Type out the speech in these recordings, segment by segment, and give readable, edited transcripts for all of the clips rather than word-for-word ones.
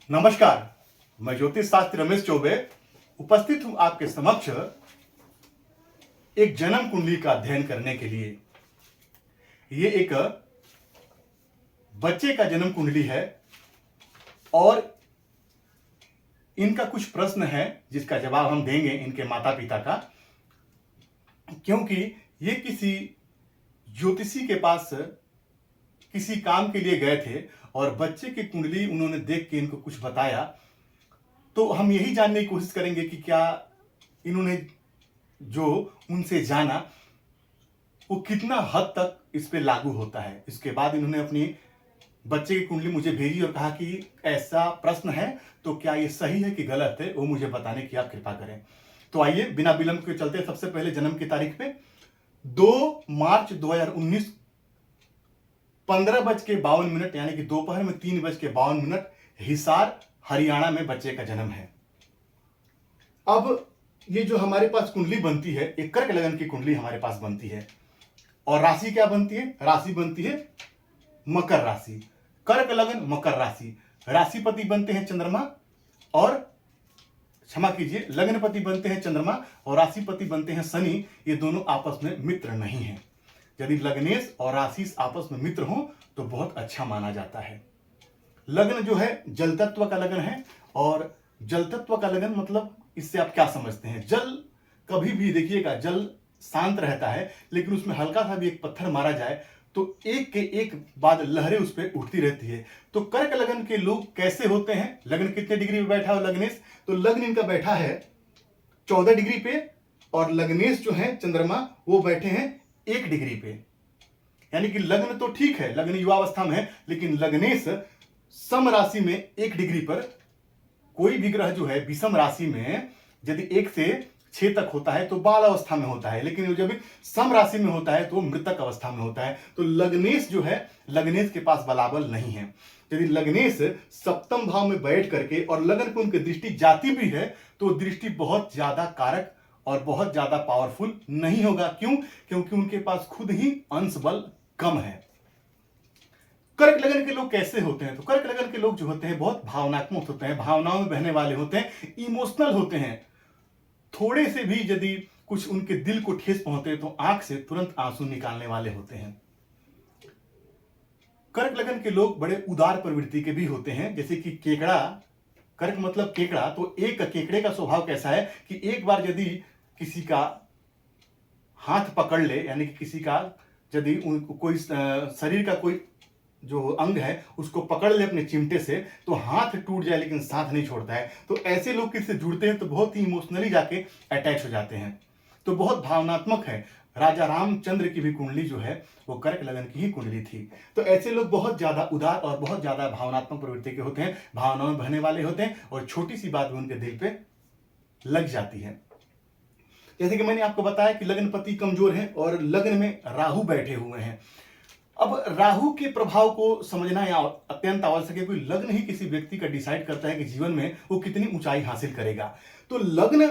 नमस्कार, मैं ज्योतिष शास्त्री रमेश चौबे उपस्थित हूं आपके समक्ष एक जन्म कुंडली का अध्ययन करने के लिए। ये एक बच्चे का जन्म कुंडली है और इनका कुछ प्रश्न है जिसका जवाब हम देंगे इनके माता पिता का, क्योंकि ये किसी ज्योतिषी के पास किसी काम के लिए गए थे और बच्चे की कुंडली उन्होंने देख के इनको कुछ बताया। तो हम यही जानने की कोशिश करेंगे कि क्या इन्होंने जो उनसे जाना वो कितना हद तक इस पे लागू होता है। इसके बाद इन्होंने अपनी बच्चे की कुंडली मुझे भेजी और कहा कि ऐसा प्रश्न है, तो क्या ये सही है कि गलत है, वो मुझे बताने की आप कृपा करें। तो आइए बिना विलंब के चलते सबसे पहले जन्म की तारीख पे 2 मार्च 2019 15:52 यानी कि दोपहर में 3:52 हिसार हरियाणा में बच्चे का जन्म है। अब ये जो हमारे पास कुंडली बनती है, एक कर्क लगन की कुंडली हमारे पास बनती है और राशि क्या बनती है? राशि बनती है मकर राशि। कर्क लगन मकर राशि, राशिपति बनते हैं चंद्रमा और क्षमा कीजिए, लग्नपति बनते हैं चंद्रमा और राशिपति बनते हैं शनि। ये दोनों आपस में मित्र नहीं हैं। यदि लग्नेश और राशि आपस में मित्र हों तो बहुत अच्छा माना जाता है। लग्न जो है जल तत्व का लगन है और जल तत्व का लगन मतलब इससे आप क्या समझते हैं? जल कभी भी देखिएगा, जल शांत रहता है, लेकिन उसमें हल्का सा भी एक पत्थर मारा जाए तो एक के एक बाद लहरें उस पर उठती रहती है। तो कर्क लगन के लोग कैसे होते हैं? लग्न कितने डिग्री पे बैठा है लग्नेश? तो लग्न इनका बैठा है 14 डिग्री पे और लग्नेश जो है चंद्रमा वो बैठे हैं 1 डिग्री पे। यानी कि लग्न तो ठीक है, लग्न युवावस्था में है, लेकिन लग्नेश सम राशि में 1 डिग्री पर। कोई भी ग्रह जो है विषम राशि में यदि 1 से 6 तक होता है तो बाल अवस्था में होता है, लेकिन जब सम राशि में होता है तो मृतक अवस्था में होता है। तो लग्नेश जो है, लग्नेश के पास बलाबल नहीं है। यदि लग्नेश सप्तम भाव में बैठ करके और लगन पे उनकी दृष्टि जाती भी है तो दृष्टि बहुत ज्यादा कारक और बहुत ज्यादा पावरफुल नहीं होगा। क्यों? क्योंकि उनके पास खुद ही अंश बल कम है। कर्क लगन के लोग कैसे होते हैं? तो कर्क लगन के लोग जो होते हैं बहुत भावनात्मक होते हैं, भावनाओं में बहने वाले होते हैं, इमोशनल होते हैं। थोड़े से भी यदि कुछ उनके दिल को ठेस पहुंचे तो आंख से तुरंत आंसू निकालने वाले होते हैं। कर्क लगन के लोग बड़े उदार प्रवृत्ति के भी होते हैं, जैसे कि केकड़ा, कर्क मतलब केकड़ा, तो एक केकड़े का स्वभाव कैसा है कि एक बार यदि किसी का हाथ पकड़ ले, यानी कि किसी का यदि कोई शरीर का कोई जो अंग है उसको पकड़ ले अपने चिमटे से तो हाथ टूट जाए लेकिन साथ नहीं छोड़ता है। तो ऐसे लोग किससे जुड़ते हैं तो बहुत ही इमोशनली जाके अटैच हो जाते हैं, तो बहुत भावनात्मक है। राजा रामचंद्र की भी कुंडली जो है वो कर्क लगन की ही कुंडली थी। तो ऐसे लोग बहुत ज्यादा उदार और बहुत ज्यादा भावनात्मक प्रवृत्ति के होते हैं, भावनाओं में बहने वाले होते हैं और छोटी सी बात भी उनके दिल पे लग जाती है। जैसे कि मैंने आपको बताया कि लग्नपति कमजोर है और लग्न में राहु बैठे हुए हैं। अब राहु के प्रभाव को समझना अत्यंत आवश्यक है। कोई लग्न ही किसी व्यक्ति का डिसाइड करता है कि जीवन में वो कितनी ऊंचाई हासिल करेगा। तो लग्न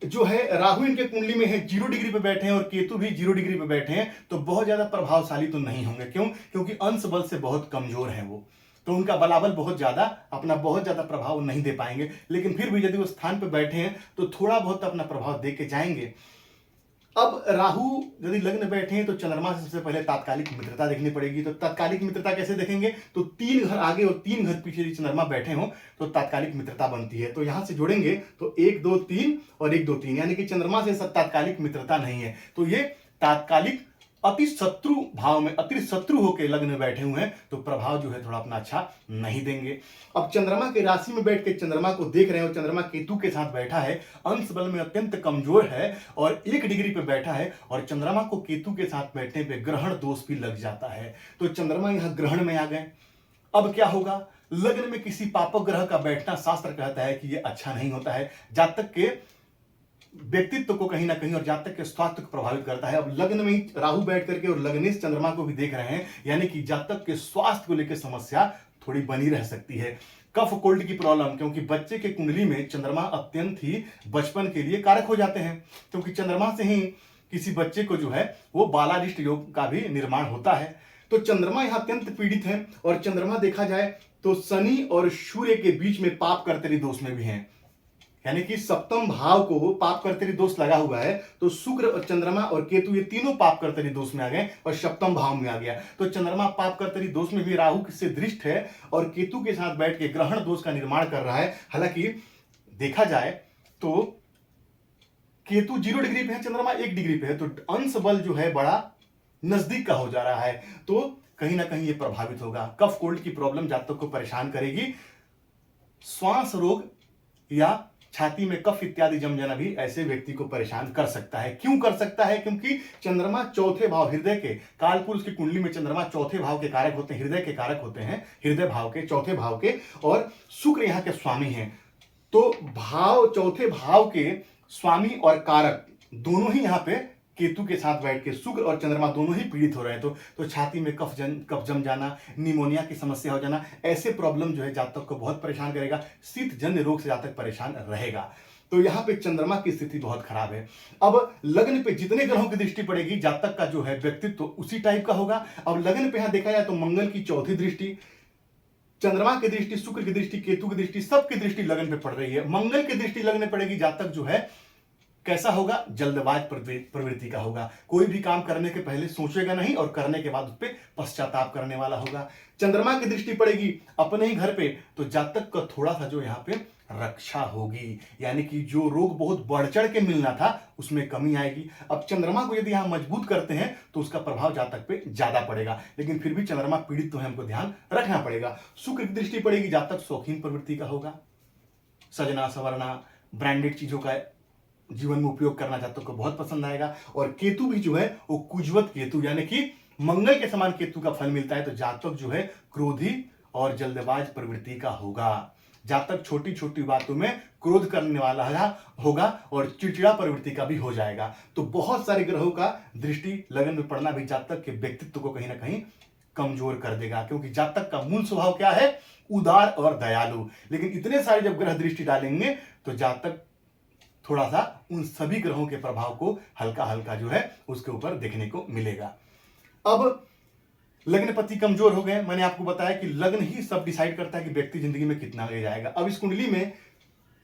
जो है राहु इनके कुंडली में है 0 डिग्री पे बैठे हैं और केतु भी 0 डिग्री पे बैठे हैं, तो बहुत ज्यादा प्रभावशाली तो नहीं होंगे। क्यों? क्योंकि अंश बल से बहुत कमजोर हैं वो, तो उनका बलाबल बहुत ज्यादा, अपना बहुत ज्यादा प्रभाव नहीं दे पाएंगे। लेकिन फिर भी यदि वो स्थान पे बैठे हैं तो थोड़ा बहुत अपना प्रभाव दे के जाएंगे। अब राहु यदि लग्न बैठे हैं तो चंद्रमा से सबसे पहले तात्कालिक मित्रता देखनी पड़ेगी। तो तात्कालिक मित्रता कैसे देखेंगे? तो 3 घर आगे और 3 घर पीछे यदि चंद्रमा बैठे हो तो तात्कालिक मित्रता बनती है। तो यहां से जोड़ेंगे तो 1 2 3 और 1 2 3, यानी कि चंद्रमा से तात्कालिक मित्रता नहीं है। तो ये तात्कालिक अति शत्रु भाव में, अति शत्रु होकर लग्न में बैठे हुए हैं, तो प्रभाव जो है थोड़ा अपना अच्छा नहीं देंगे। अब चंद्रमा के राशि में बैठ के चंद्रमा को देख रहे हो, चंद्रमा केतु के साथ बैठा है, अंश बल में अत्यंत कमजोर है और 1 डिग्री पे बैठा है और चंद्रमा को केतु के साथ बैठने पे ग्रहण दोष भी लग जाता है। तो चंद्रमा यहां ग्रहण में आ गए। अब क्या होगा? लग्न में किसी पापक ग्रह का बैठना शास्त्र कहता है कि यह अच्छा नहीं होता है, जातक के व्यक्तित्व को कहीं ना कहीं और जातक के स्वास्थ्य को प्रभावित करता है। अब लग्न में ही राहु बैठ करके और लग्नेश चंद्रमा को भी देख रहे हैं, यानी कि जातक के स्वास्थ्य को लेकर समस्या थोड़ी बनी रह सकती है। कफ कोल्ड की प्रॉब्लम, क्योंकि बच्चे के कुंडली में चंद्रमा अत्यंत ही बचपन के लिए कारक हो जाते हैं, क्योंकि चंद्रमा से ही किसी बच्चे को जो है वो बालारिष्ट योग का भी निर्माण होता है। तो चंद्रमा यहां अत्यंत पीड़ित है, और चंद्रमा देखा जाए तो शनि और सूर्य के बीच में पाप कर्तरी दोष में भी है, यानी कि सप्तम भाव को पाप कर्तरी दोष लगा हुआ है। तो शुक्र और चंद्रमा और केतु ये तीनों पाप कर्तरी दोष में आ गए और सप्तम भाव में आ गया। तो चंद्रमा पाप कर्तरी दोष में भी राहु से दृष्ट है और केतु के साथ बैठ के ग्रहण दोष का निर्माण कर रहा है। हालांकि देखा जाए तो केतु 0 डिग्री पे है, चंद्रमा 1 डिग्री पे है, तो अंश बल जो है बड़ा नजदीक का हो जा रहा है। तो कहीं ना कहीं ये प्रभावित होगा। कफ कोल्ड की प्रॉब्लम जातक को परेशान करेगी। श्वास रोग या छाती में कफ इत्यादि जम जाना भी ऐसे व्यक्ति को परेशान कर सकता है। क्यों कर सकता है? क्योंकि चंद्रमा चौथे भाव हृदय के, कालपुरुष की कुंडली में चंद्रमा चौथे भाव के कारक होते हैं, हृदय के कारक होते हैं, हृदय भाव के, चौथे भाव के, और शुक्र यहाँ के स्वामी हैं। तो भाव, चौथे भाव के स्वामी और कारक दोनों ही यहाँ पे केतु के साथ बैठ के शुक्र और चंद्रमा दोनों ही पीड़ित हो रहे हैं। तो छाती में कफ जम जाना, निमोनिया की समस्या हो जाना, ऐसे प्रॉब्लम जो है जातक को बहुत परेशान करेगा। शीत जन्य रोग से जातक परेशान रहेगा। तो यहाँ पे चंद्रमा की स्थिति बहुत खराब है। अब लग्न पे जितने ग्रहों की दृष्टि पड़ेगी, जातक का जो है व्यक्तित्व तो उसी टाइप का होगा। अब लग्न पे यहाँ देखा जाए तो मंगल की चौथी दृष्टि, चंद्रमा की दृष्टि, शुक्र की दृष्टि, केतु की दृष्टि, सबकी दृष्टि लग्न पे पड़ रही है। मंगल की दृष्टि लग्न में पड़ेगी, जातक जो है कैसा होगा? जल्दबाज प्रवृत्ति का होगा। कोई भी काम करने के पहले सोचेगा नहीं और करने के बाद उस पर पश्चाताप करने वाला होगा। चंद्रमा की दृष्टि पड़ेगी अपने ही घर पे, तो जातक का थोड़ा सा जो यहाँ पे रक्षा होगी, यानी कि जो रोग बहुत बढ़ चढ़ के मिलना था उसमें कमी आएगी। अब चंद्रमा को यदि यहां मजबूत करते हैं तो उसका प्रभाव जातक पे ज्यादा पड़ेगा, लेकिन फिर भी चंद्रमा पीड़ित तो है, हमको ध्यान रखना पड़ेगा। शुक्र की दृष्टि पड़ेगी, जातक शौकीन प्रवृत्ति का होगा। सजना संवरना, ब्रांडेड चीजों का जीवन में उपयोग करना जातक को बहुत पसंद आएगा। और केतु भी जो है वो कुजवत केतु, यानी कि मंगल के समान केतु का फल मिलता है। तो जातक जो है क्रोधी और जल्दबाज प्रवृत्ति का होगा। जातक छोटी छोटी बातों में क्रोध करने वाला होगा और चिड़चिड़ा प्रवृत्ति का भी हो जाएगा। तो बहुत सारे ग्रहों का दृष्टि लगन में पड़ना भी जातक के व्यक्तित्व को कहीं ना कहीं कमजोर कर देगा, क्योंकि जातक का मूल स्वभाव क्या है? उदार और दयालु। लेकिन इतने सारे जब ग्रह दृष्टि डालेंगे तो जातक थोड़ा सा उन सभी ग्रहों के प्रभाव को हल्का हल्का जो है उसके ऊपर देखने को मिलेगा। अब लग्नपति कमजोर हो गए। मैंने आपको बताया कि लग्न ही सब डिसाइड करता है कि व्यक्ति जिंदगी में कितना ले जाएगा। अब इस कुंडली में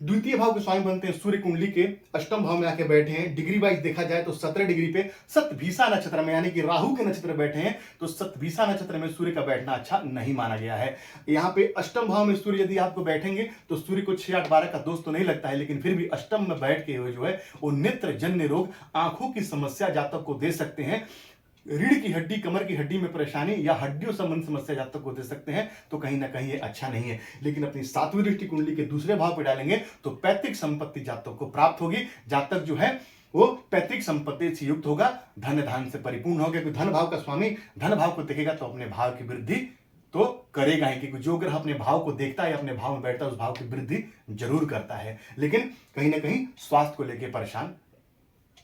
द्वितीय भाव के स्वामी बनते हैं सूर्य, कुंडली के अष्टम भाव में आके बैठे हैं। डिग्री वाइज देखा जाए तो 17 डिग्री पे सतभिषा नक्षत्र में, यानी कि राहु के नक्षत्र बैठे हैं। तो सतभिषा नक्षत्र में सूर्य का बैठना अच्छा नहीं माना गया है। यहाँ पे अष्टम भाव में सूर्य यदि आपको बैठेंगे तो सूर्य को 6, 8, 12 का दोष तो नहीं लगता है, लेकिन फिर भी अष्टम में बैठ के जो है वो नेत्र जन्य रोग, आंखों की समस्या जातक को दे सकते हैं। रीढ़ की हड्डी, कमर की हड्डी में परेशानी या हड्डियों संबंधी समस्या जातक को दे सकते हैं। तो कहीं ना कहीं ये अच्छा नहीं है। लेकिन अपनी 7वीं दृष्टि कुंडली के दूसरे भाव पे डालेंगे तो पैतृक संपत्ति जातक को प्राप्त होगी। जातक जो है वो पैतृक संपत्ति से युक्त होगा, धन धान से परिपूर्ण होगा। क्योंकि धन भाव का स्वामी धन भाव को देखेगा तो अपने भाव की वृद्धि तो करेगा ही, क्योंकि जो ग्रह अपने भाव को देखता है, अपने भाव में बैठता है, उस भाव की वृद्धि जरूर करता है। लेकिन कहीं ना कहीं स्वास्थ्य को लेकर परेशान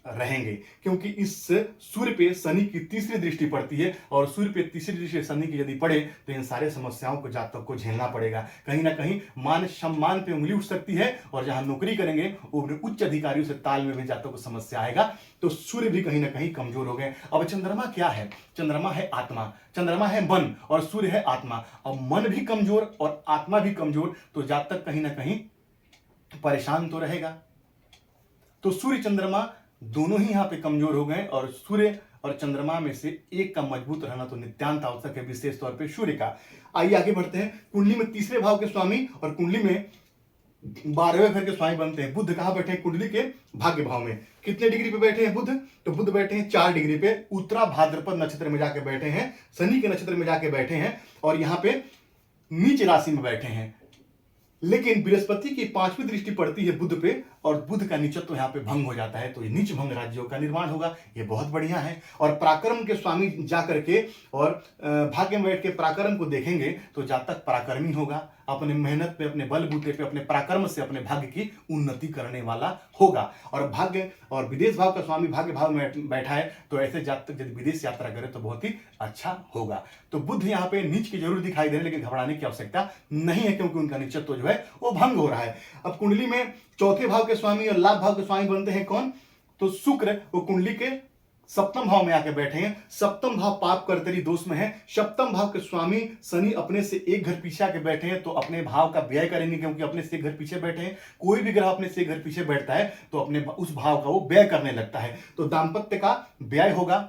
रहेंगे, क्योंकि इस सूर्य पे शनि की तीसरी दृष्टि पड़ती है, और सूर्य पे तीसरी दृष्टि शनि की यदि पड़े तो इन सारे समस्याओं को जातक को झेलना पड़ेगा। कहीं ना कहीं मान सम्मान पे उंगली उठ सकती है, और जहां नौकरी करेंगे वो उच्च अधिकारियों से तालमेल में जातक को समस्या आएगा। तो सूर्य भी कहीं ना कहीं कमजोर हो गए। अब चंद्रमा क्या है? चंद्रमा है आत्मा, चंद्रमा है मन, और सूर्य है आत्मा। अब मन भी कमजोर और आत्मा भी कमजोर, तो जातक कहीं ना कहीं परेशान तो रहेगा। तो सूर्य चंद्रमा दोनों ही यहां पे कमजोर हो गए, और सूर्य और चंद्रमा में से एक का मजबूत रहना तो नित्यांत आवश्यक है, विशेष तौर पे सूर्य का। आइए आगे बढ़ते हैं। कुंडली में तीसरे भाव के स्वामी और कुंडली में 12वें घर के स्वामी बनते हैं बुध। कहां बैठे हैं? कुंडली के भाग्य भाव में। कितने डिग्री पे बैठे हैं बुध? तो बुध बैठे हैं 4 डिग्री पे, उत्तरा भाद्रपद नक्षत्र में जाके बैठे हैं, शनि के नक्षत्र में जाके बैठे हैं, और यहाँ पे नीच राशि में बैठे हैं। लेकिन बृहस्पति की 5वीं दृष्टि पड़ती है बुध पे, और बुध का नीचत्व यहाँ पे भंग हो जाता है। तो ये नीच भंग राज्यों का निर्माण होगा, ये बहुत बढ़िया है। और पराक्रम के स्वामी जाकर के और भाग्य में बैठ के पराक्रम को देखेंगे तो जातक पराक्रमी होगा, अपने मेहनत पे, अपने बलबूते पे, अपने पराक्रम से अपने भाग्य की उन्नति करने वाला होगा। और भाग्य और विदेश भाव का स्वामी भाग्य भाव में बैठा है, तो ऐसे जातक यदि विदेश यात्रा करे तो बहुत ही अच्छा होगा। तो बुध यहाँ पे नीच की जरूर दिखाई दे रहे, लेकिन घबराने की आवश्यकता नहीं है, क्योंकि उनका नीचत्व जो है वो भंग हो रहा है। अब कुंडली में चौथे भाव के स्वामी और लाभ भाव के स्वामी बनते हैं कौन? तो शुक्र। वो कुंडली के सप्तम भाव में आके बैठे हैं। सप्तम भाव पाप कर्तरी दोष में है। सप्तम भाव के स्वामी शनि अपने से एक घर पीछे आके बैठे हैं तो अपने भाव का व्यय करेंगे, क्योंकि अपने से एक घर पीछे बैठे हैं। कोई भी ग्रह अपने से एक घर पीछे बैठता है तो अपने उस भाव का वो व्यय करने लगता है, तो दाम्पत्य का व्यय होगा।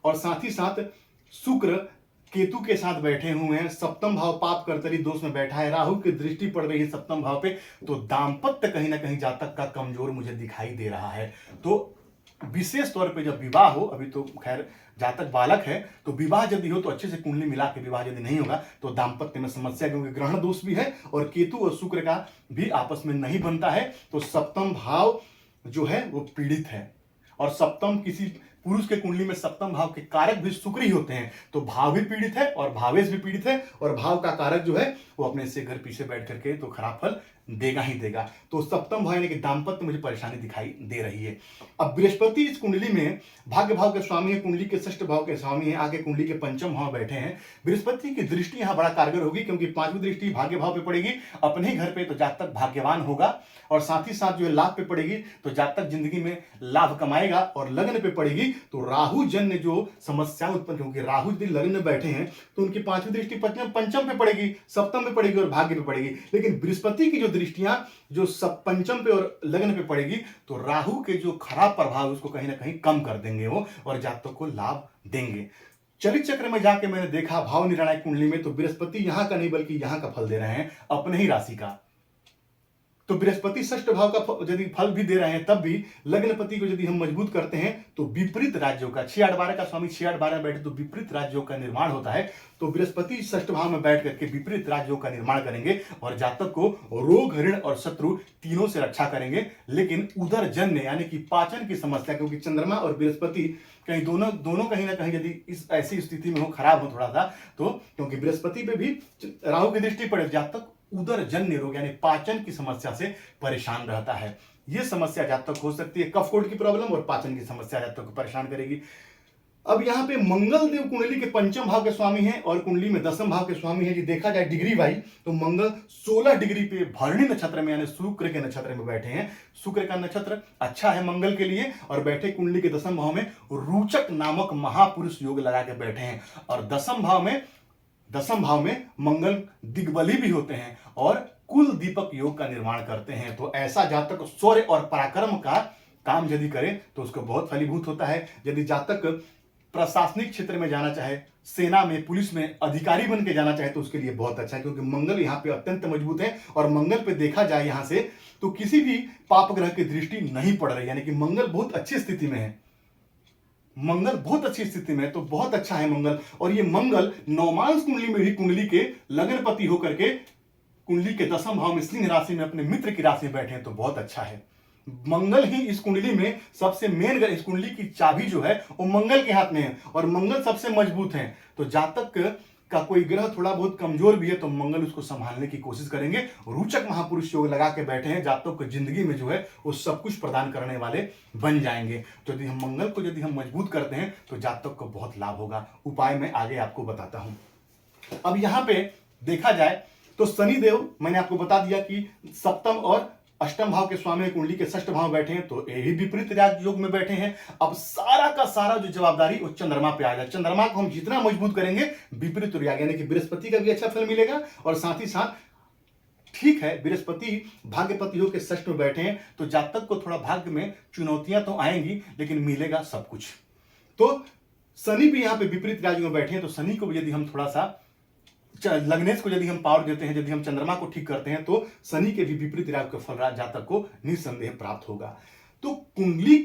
और साथ ही साथ शुक्र केतु के साथ बैठे हुए हैं, सप्तम भाव पाप कर्तरी दोष में बैठा है, राहु की दृष्टि पड़ रही है सप्तम भाव पे, तो दाम्पत्य कहीं ना कहीं जातक का कमजोर मुझे दिखाई दे रहा है। तो विशेष तौर पे जब विवाह हो, अभी तो खैर जातक बालक है, तो विवाह यदि हो तो अच्छे से कुंडली मिला के विवाह यदि नहीं होगा तो दाम्पत्य में समस्या, क्योंकि ग्रहण दोष भी है और केतु और शुक्र का भी आपस में नहीं बनता है, तो सप्तम भाव जो है वो पीड़ित है। और सप्तम किसी पुरुष के कुंडली में सप्तम भाव के कारक भी शुक्र ही होते हैं, तो भाव भी पीड़ित है और भावेश भी पीड़ित है, और भाव का कारक जो है वो अपने से घर पीछे बैठ करके तो खराब फल देगा ही देगा। तो सप्तम भाव यानी कि दाम्पत्य मुझे परेशानी दिखाई दे रही है। अब बृहस्पति इस कुंडली में भाग्य भाव के स्वामी है, कुंडली के षष्ठ भाव के स्वामी है, आगे कुंडली के पंचम भाव बैठे हैं। बृहस्पति की दृष्टि यहाँ बड़ा कारगर होगी, क्योंकि पांचवी दृष्टि भाग्य भाव पे पड़ेगी अपने ही घर पे, तो जातक भाग्यवान होगा। और साथ ही साथ जो है लाभ पे पड़ेगी तो जातक जिंदगी में लाभ कमाएगा। और लग्न पे पड़ेगी तो राहु जन्य जो समस्या उत्पन्न, क्योंकि राहु यदि लग्न में बैठे हैं तो उनकी पांचवी दृष्टि पंचम पे पड़ेगी, सप्तम पे पड़ेगी और भाग्य पे पड़ेगी। लेकिन बृहस्पति की जो दृष्टियां जो सब पंचम पे और लग्न पे पड़ेगी तो राहु के जो खराब प्रभाव उसको कहीं ना कहीं कम कर देंगे वो, और जातक को लाभ देंगे। चरित चक्र में जाके मैंने देखा भाव निर्णायक कुंडली में, तो बृहस्पति यहां का नहीं बल्कि यहां का फल दे रहे हैं, अपने ही राशि का। तो बृहस्पति षष्ठ भाव का यदि फल भी दे रहे हैं, तब भी लग्नपति को यदि हम मजबूत करते हैं तो विपरीत राज्यों का, 6-8-12 का स्वामी 6-8-12 में बैठे तो विपरीत राज्यों का निर्माण होता है। तो बृहस्पति षष्ठ भाव में बैठ करके विपरीत राज्यों का निर्माण करेंगे और जातक को रोग, ऋण और शत्रु तीनों से रक्षा करेंगे। लेकिन उदर जन्य यानी कि पाचन की समस्या, क्योंकि चंद्रमा और बृहस्पति कहीं दोनों कहीं ना कहीं यदि इस ऐसी स्थिति में हो, खराब हो थोड़ा सा, तो क्योंकि बृहस्पति पे भी राहु की दृष्टि पड़े, जातक उदर जन्य रोग यानी पाचन की समस्या से परेशान रहता है। यह समस्या जातक हो सकती है, कफकोट की प्रॉब्लम और पाचन की समस्या जातक को परेशान करेगी। अब यहाँ पे मंगल देव कुंडली के पंचम भाव के स्वामी हैं और कुंडली में दसम भाव के स्वामी हैं। जी देखा जाए डिग्री वाइज तो मंगल 16 डिग्री पे भरणी नक्षत्र में यानी शुक्र के नक्षत्र में बैठे हैं। शुक्र का नक्षत्र अच्छा है मंगल के लिए, और बैठे कुंडली के दसम भाव में रोचक नामक महापुरुष योग लगा के बैठे हैं। और दसम भाव में मंगल दिग्बली भी होते हैं और कुल दीपक योग का निर्माण करते हैं। तो ऐसा जातक शौर्य और पराक्रम का काम यदि करे तो उसको बहुत फलीभूत होता है। यदि जातक प्रशासनिक क्षेत्र में जाना चाहे, सेना में, पुलिस में अधिकारी बन के जाना चाहे तो उसके लिए बहुत अच्छा है, क्योंकि मंगल यहाँ पे अत्यंत मजबूत है। और मंगल पे देखा जाए यहाँ से तो किसी भी पाप ग्रह की दृष्टि नहीं पड़ रही, यानी कि मंगल बहुत अच्छी स्थिति में है। मंगल बहुत अच्छी स्थिति में है, तो बहुत अच्छा है मंगल। और ये मंगल नवमांश कुंडली में भी कुंडली के लग्नपति होकर के कुंडली के दसम भाव में सिंह राशि में अपने मित्र की राशि में बैठे हैं, तो बहुत अच्छा है। मंगल ही इस कुंडली में सबसे मेन, इस कुंडली की चाबी जो है वो मंगल के हाथ में है और मंगल सबसे मजबूत है। तो जातक का कोई ग्रह थोड़ा बहुत कमजोर भी है तो मंगल उसको संभालने की कोशिश करेंगे। रोचक महापुरुष योग लगा के बैठे हैं, जातक को जिंदगी में जो है वो सब कुछ प्रदान करने वाले बन जाएंगे। तो यदि हम मंगल को यदि हम मजबूत करते हैं तो जातक को बहुत लाभ होगा। उपाय मैं आगे आपको बताता हूं। अब यहां पे देखा जाए तो शनिदेव मैंने आपको बता दिया कि सप्तम और अष्टम भाव के स्वामी कुंडली के षष्ठ भाव बैठे हैं, तो ये भी विपरीत राज योग में बैठे हैं। अब सारा का सारा जो जवाबदारी वो चंद्रमा पे आ जाए। चंद्रमा को हम जितना मजबूत करेंगे विपरीत राज यानी कि बृहस्पति का भी अच्छा फल मिलेगा। और साथ ही साथ ठीक है, बृहस्पति भाग्यपति योग के षष्ठ में बैठे हैं तो जातक को थोड़ा भाग्य में चुनौतियां तो आएंगी लेकिन मिलेगा सब कुछ। तो शनि भी यहाँ पे विपरीत राज में बैठे हैं, तो शनि को भी यदि हम थोड़ा सा लग्नेश को यदि हम पावर देते हैं, यदि हम चंद्रमा को ठीक करते हैं तो शनि के भी विपरीत राज के फल जातक को निसंदेह प्राप्त होगा। तो कुंडली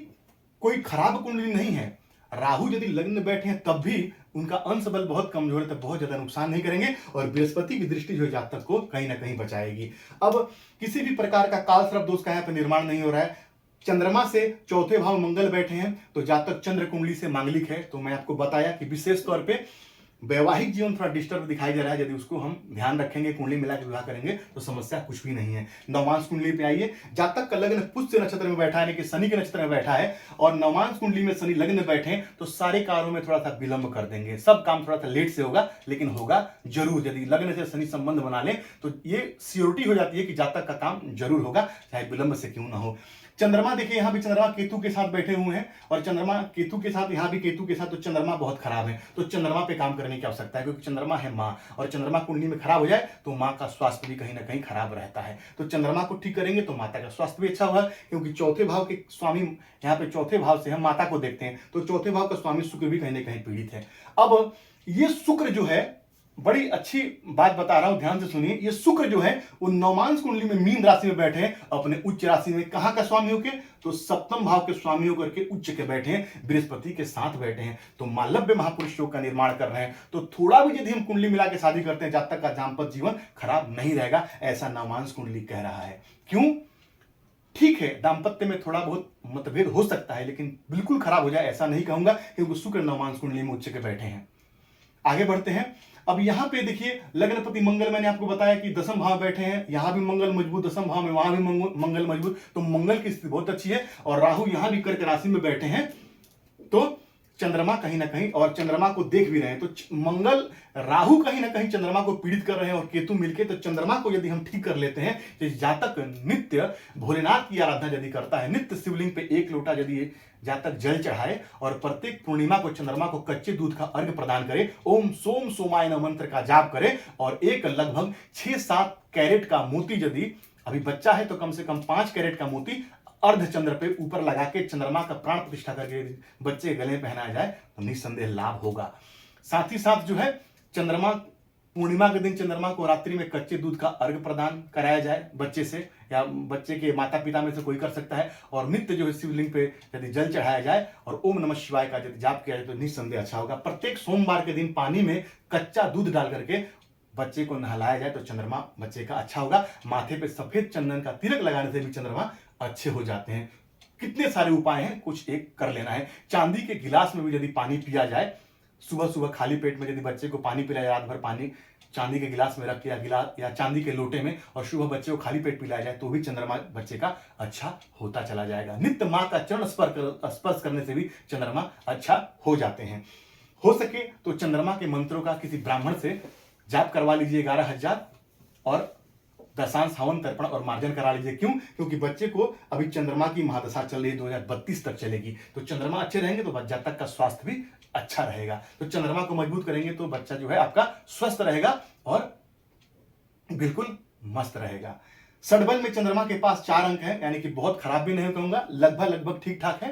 कोई खराब कुंडली नहीं है। राहु यदि लग्न में बैठे हैं तब भी उनका अंश बल बहुत कमजोर है, तब बहुत ज्यादा नुकसान नहीं करेंगे और बृहस्पति की दृष्टि जो जातक को कहीं ना कहीं बचाएगी। अब किसी भी प्रकार का काल सर्प दोष का यहाँ पे निर्माण नहीं हो रहा है। चंद्रमा से चौथे भाव मंगल बैठे हैं तो जातक चंद्र कुंडली से मांगलिक है। तो मैं आपको बताया कि विशेष तौर पे वैवाहिक जीवन थोड़ा डिस्टर्ब दिखाई दे रहा है, यदि उसको हम ध्यान रखेंगे, कुंडली मिला के विवाह करेंगे तो समस्या कुछ भी नहीं है। नवमांश कुंडली पे आइए, जातक का लग्न पुष्य नक्षत्र में बैठा है, यानी कि शनि के नक्षत्र में बैठा है और नवमांश कुंडली में शनि लग्न में बैठे हैं तो सारे कार्यों में थोड़ा सा विलंब कर देंगे। सब काम थोड़ा सा लेट से होगा लेकिन होगा जरूर। यदि लग्न से शनि संबंध बना ले तो ये श्योरिटी हो जाती है कि जातक का काम जरूर होगा, चाहे विलंब से क्यों ना हो। चंद्रमा देखिए, यहाँ भी चंद्रमा केतु के साथ बैठे हुए हैं और चंद्रमा केतु के साथ, यहाँ भी केतु के साथ, तो चंद्रमा बहुत खराब है। तो चंद्रमा पे काम करने की आवश्यकता है, क्योंकि चंद्रमा है माँ, और चंद्रमा कुंडली में खराब हो जाए तो माँ का स्वास्थ्य भी कहीं ना कहीं खराब रहता है। तो चंद्रमा को ठीक करेंगे तो माता का स्वास्थ्य भी अच्छा होगा, क्योंकि चौथे भाव के स्वामी, यहाँ पे चौथे भाव से हम माता को देखते हैं, तो चौथे भाव का स्वामी शुक्र भी कहीं ना कहीं पीड़ित है। अब ये शुक्र जो है, बड़ी अच्छी बात बता रहा हूं, ध्यान से सुनिए। ये शुक्र जो है वो नवमांश कुंडली में मीन राशि में बैठे हैं, अपने उच्च राशि में। कहां का स्वामी होके? तो सप्तम भाव के स्वामी होकर के उच्च के बैठे हैं, बृहस्पति के साथ बैठे हैं, तो मालव्य महापुरुष योग का निर्माण कर रहे हैं। तो थोड़ा भी यदि हम कुंडली मिला के शादी करते हैं, जब तक का दाम्पत्य जीवन खराब नहीं रहेगा, ऐसा नवमांश कुंडली कह रहा है। क्यों? ठीक है, दाम्पत्य में थोड़ा बहुत मतभेद हो सकता है, लेकिन बिल्कुल खराब हो जाए ऐसा नहीं कहूंगा, क्योंकि शुक्र नवमांश कुंडली में उच्च के बैठे हैं। आगे बढ़ते हैं। अब यहां पे देखिए, लग्नपति मंगल, मैंने आपको बताया कि दसम भाव बैठे हैं, यहां भी मंगल मजबूत, दसम भाव में वहां भी मंगल मजबूत, तो मंगल की स्थिति बहुत अच्छी है। और राहु यहां भी कर्क राशि में बैठे हैं, तो चंद्रमा कहीं ना कहीं, और चंद्रमा को देख भी रहे हैं, तो मंगल राहु कहीं ना कहीं चंद्रमा को पीड़ित कर रहे हैं, और केतु मिलके, तो चंद्रमा को यदि हम ठीक कर लेते हैं, तो जातक नित्य भोलेनाथ की आराधना यदि करता है, नित्य शिवलिंग पे 1 लोटा यदि जातक जल चढ़ाए, और प्रत्येक पूर्णिमा को चंद्रमा को कच्चे दूध का अर्घ प्रदान करे, ओम सोम सोमाय नमः मंत्र का जाप करे, और एक लगभग 6-7 कैरेट का मोती, यदि अभी बच्चा है तो कम से कम 5 कैरेट का मोती अर्धचंद्र पे ऊपर लगा के चंद्रमा का प्राण प्रतिष्ठा करके बच्चे गले में पहनाया जाए, तो निस्संदेह लाभ होगा। साथ ही साथ जो है, चंद्रमा पूर्णिमा के दिन चंद्रमा को रात्रि में कच्चे दूध का अर्घ प्रदान कराया जाए बच्चे से, या बच्चे के माता पिता में से कोई कर सकता है, और नित्य जो है शिवलिंग पे यदि जल चढ़ाया जाए और ओम नमः शिवाय का यदि जाप किया जाए, तो निस्संदेह अच्छा होगा। प्रत्येक सोमवार के दिन पानी में कच्चा दूध डाल करके बच्चे को नहलाया जाए, तो चंद्रमा बच्चे का अच्छा होगा। माथे पे सफेद चंदन का तिलक लगाने से भी चंद्रमा अच्छे हो जाते हैं। कितने सारे उपाय हैं, कुछ एक कर लेना है। चांदी के गिलास में भी यदि पानी पिया जाए, सुबह सुबह खाली पेट में यदि बच्चे को पानी पिलाया, रात भर पानी चांदी के गिलास में रख के, या गिलास या चांदी के लोटे में, और सुबह बच्चे को खाली पेट पिलाया जाए, तो भी चंद्रमा बच्चे का अच्छा होता चला जाएगा। नित्य माँ का चरण स्पर्श करने से भी चंद्रमा अच्छा हो जाते हैं। हो सके तो चंद्रमा के मंत्रों का किसी ब्राह्मण से जाप करवा लीजिए 11,000, और दशांश हवन तर्पण और मार्जन करा लीजिए। क्यों? क्योंकि बच्चे को अभी चंद्रमा की महादशा चल रही है, 2032 तक चलेगी, तो चंद्रमा अच्छे रहेंगे तो बच्चा तक का स्वास्थ्य भी अच्छा रहेगा। तो चंद्रमा को मजबूत करेंगे तो बच्चा जो है आपका स्वस्थ रहेगा और बिल्कुल मस्त रहेगा। षडबल में चंद्रमा के पास 4 अंक है, यानी कि बहुत खराब भी नहीं कहूंगा, लगभग ठीक ठाक है।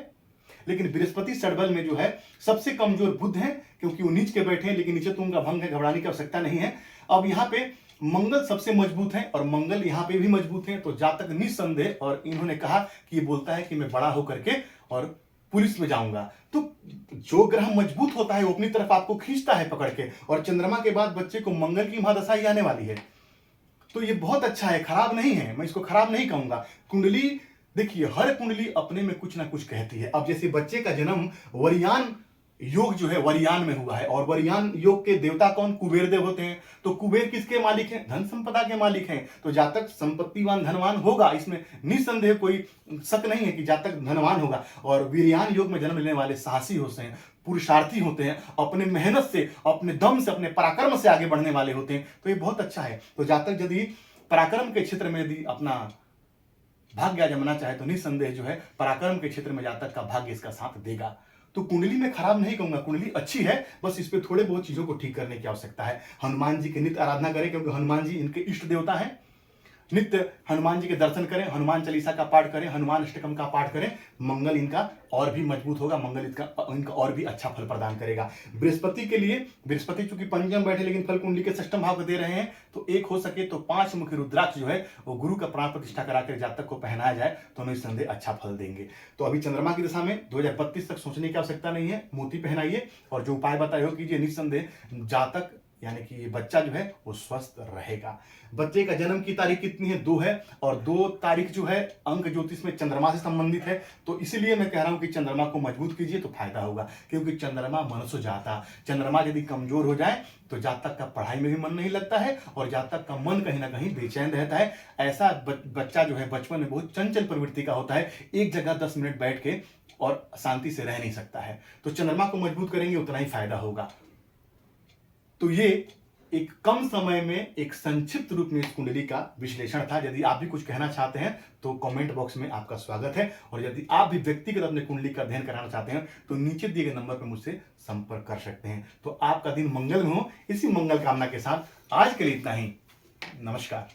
लेकिन बृहस्पति षडबल में जो है सबसे कमजोर बुध है, क्योंकि वो नीच के बैठे हैं, लेकिन नीचे तो उनका भंग है, घबराने की आवश्यकता नहीं है। अब यहाँ पे मंगल सबसे मजबूत है, और मंगल यहाँ पे भी मजबूत है, तो जातक निस्संदेह, और इन्होंने कहा कि ये बोलता है कि मैं बड़ा होकर के और पुलिस में जाऊंगा। तो जो ग्रह मजबूत होता है वो अपनी तरफ आपको खींचता है पकड़ के, और चंद्रमा के बाद बच्चे को मंगल की महादशा ही आने वाली है, तो ये बहुत अच्छा है, खराब नहीं है, मैं इसको खराब नहीं कहूंगा। कुंडली देखिए, हर कुंडली अपने में कुछ ना कुछ कहती है। अब जैसे बच्चे का जन्म वरियान योग जो है वरियान में हुआ है, और वरियान योग के देवता कौन? कुबेर देव होते हैं। तो कुबेर किसके मालिक हैं? धन संपदा के मालिक हैं। तो जातक संपत्तिवान धनवान होगा, इसमें निस्संदेह कोई शक नहीं है कि जातक धनवान होगा। और वीरयान योग में जन्म लेने वाले साहसी होते हैं, पुरुषार्थी होते हैं, अपने मेहनत से, अपने दम से, अपने पराक्रम से आगे बढ़ने वाले होते हैं, तो ये बहुत अच्छा है। तो जातक यदि पराक्रम के क्षेत्र में यदि अपना भाग्य आजमाना चाहे, तो निस्संदेह जो है पराक्रम के क्षेत्र में जातक का भाग्य इसका साथ देगा। तो कुंडली में खराब नहीं कहूंगा, कुंडली अच्छी है, बस इस पे थोड़े बहुत चीजों को ठीक करने की आवश्यकता है। हनुमान जी की नित्य आराधना करें, क्योंकि हनुमान जी इनके इष्ट देवता हैं। नित्य हनुमान जी के दर्शन करें, हनुमान चालीसा का पाठ करें, हनुमान अष्टकम का पाठ करें, मंगल इनका और भी मजबूत होगा, मंगल इनका और भी अच्छा फल प्रदान करेगा। बृहस्पति के लिए, बृहस्पति चूंकि पंचम बैठे लेकिन फल कुंडली के षष्ठम भाव को दे रहे हैं, तो एक हो सके तो 5 मुखी रुद्राक्ष जो है वो गुरु का प्राण प्रतिष्ठा कराकर जातक को पहनाया जाए, तो निस्संदेह अच्छा फल देंगे। तो अभी चंद्रमा की दशा में 2032 तक सोचने की आवश्यकता नहीं है, मोती पहनाइए और जो उपाय बताए हो कीजिए, निस्संदेह जातक यानी कि ये बच्चा जो है वो स्वस्थ रहेगा। बच्चे का जन्म की तारीख कितनी है? 2 है, और 2 तारीख जो है अंक ज्योतिष में चंद्रमा से संबंधित है, तो इसीलिए मैं कह रहा हूं कि चंद्रमा को मजबूत कीजिए तो फायदा होगा। क्योंकि चंद्रमा मनुष्य जाता, चंद्रमा यदि कमजोर हो जाए तो जातक का पढ़ाई में भी मन नहीं लगता है, और जातक का मन कहीं ना कहीं बेचैन रहता है। ऐसा बच्चा जो है बचपन में बहुत चंचल प्रवृत्ति का होता है, एक जगह 10 मिनट बैठ के और शांति से रह नहीं सकता है। तो चंद्रमा को मजबूत करेंगे उतना ही फायदा होगा। तो ये एक कम समय में एक संक्षिप्त रूप में इस कुंडली का विश्लेषण था। यदि आप भी कुछ कहना चाहते हैं तो कमेंट बॉक्स में आपका स्वागत है, और यदि आप भी व्यक्तिगत अपने कुंडली का अध्ययन कराना चाहते हैं तो नीचे दिए गए नंबर पर मुझसे संपर्क कर सकते हैं। तो आपका दिन मंगल में हो, इसी मंगल कामना के साथ आज के लिए इतना ही। नमस्कार।